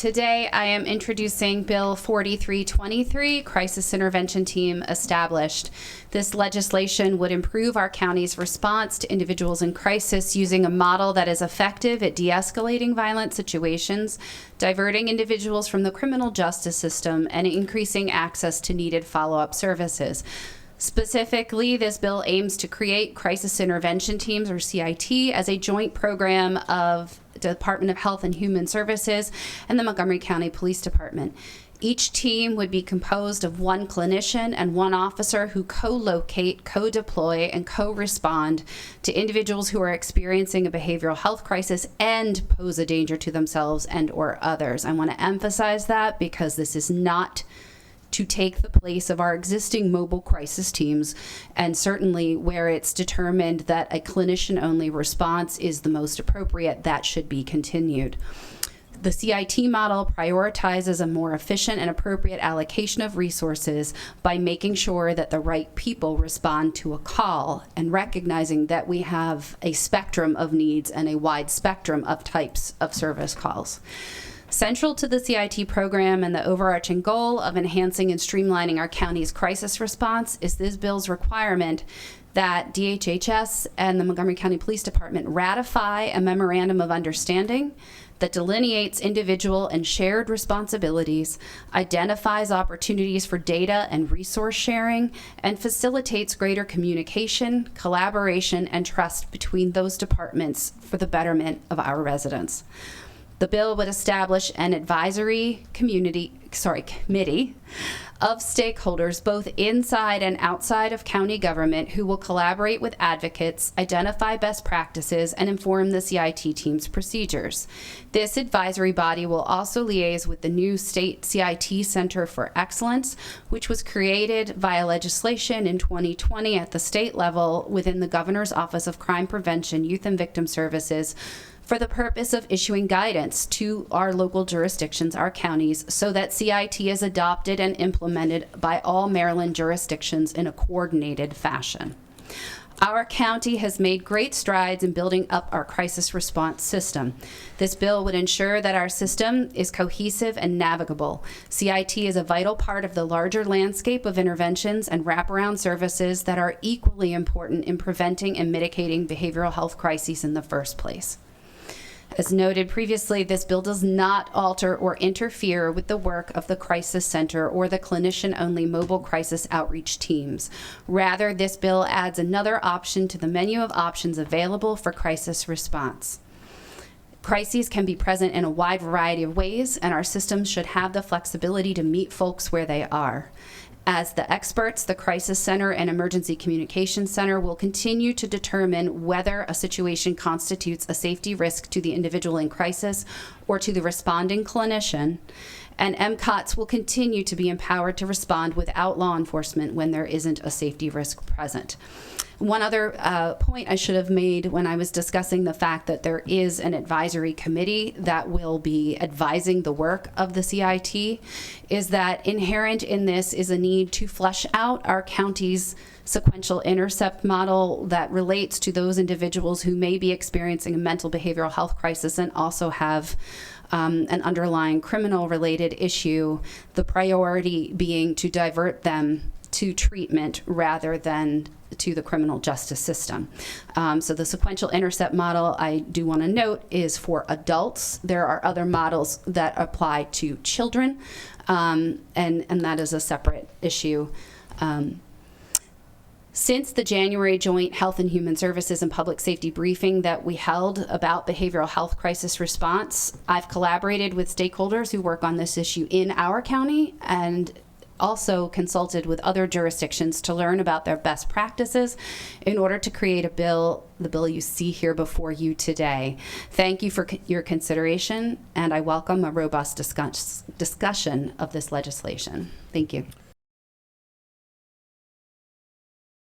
Today I am introducing Bill 4323, Crisis Intervention Team Established. This legislation would improve our county's response to individuals in crisis using a model that is effective at de-escalating violent situations, diverting individuals from the criminal justice system, and increasing access to needed follow-up services. Specifically, this bill aims to create crisis intervention teams, or CIT, as a joint program of the Department of Health and Human Services and the Montgomery County Police Department. Each team would be composed of one clinician and one officer who co-locate, co-deploy, and co-respond to individuals who are experiencing a behavioral health crisis and pose a danger to themselves and or others. I want to emphasize that because this is not to take the place of our existing mobile crisis teams, and certainly where it's determined that a clinician-only response is the most appropriate, that should be continued. The CIT model prioritizes a more efficient and appropriate allocation of resources by making sure that the right people respond to a call and recognizing that we have a spectrum of needs and a wide spectrum of types of service calls. Central to the CIT program and the overarching goal of enhancing and streamlining our county's crisis response is this bill's requirement that DHHS and the Montgomery County Police Department ratify a memorandum of understanding that delineates individual and shared responsibilities, identifies opportunities for data and resource sharing, and facilitates greater communication, collaboration, and trust between those departments for the betterment of our residents. The bill would establish an advisory committee of stakeholders both inside and outside of county government who will collaborate with advocates, identify best practices, and inform the CIT team's procedures. This advisory body will also liaise with the new State CIT Center for Excellence, which was created via legislation in 2020 at the state level within the Governor's Office of Crime Prevention, Youth and Victim Services, for the purpose of issuing guidance to our local jurisdictions, our counties, so that CIT is adopted and implemented by all Maryland jurisdictions in a coordinated fashion. Our county has made great strides in building up our crisis response system. This bill would ensure that our system is cohesive and navigable. CIT is a vital part of the larger landscape of interventions and wraparound services that are equally important in preventing and mitigating behavioral health crises in the first place. As noted previously, this bill does not alter or interfere with the work of the Crisis Center or the clinician-only mobile crisis outreach teams. Rather, this bill adds another option to the menu of options available for crisis response. Crises can be present in a wide variety of ways, and our systems should have the flexibility to meet folks where they are. As the experts, the Crisis Center and Emergency Communications Center will continue to determine whether a situation constitutes a safety risk to the individual in crisis or to the responding clinician, and MCOTs will continue to be empowered to respond without law enforcement when there isn't a safety risk present. One other point I should have made when I was discussing the fact that there is an advisory committee that will be advising the work of the CIT is that inherent in this is a need to flesh out our county's sequential intercept model that relates to those individuals who may be experiencing a mental behavioral health crisis and also have an underlying criminal related issue, the priority being to divert them to treatment rather than to the criminal justice system. So the sequential intercept model, I do want to note, is for adults. There are other models that apply to children, and that is a separate issue. Since the January joint Health and Human Services and Public Safety briefing that we held about behavioral health crisis response, I've collaborated with stakeholders who work on this issue in our county and also consulted with other jurisdictions to learn about their best practices in order to create a bill, the bill you see here before you today. Thank you for your consideration, and I welcome a robust discussion of this legislation. Thank you.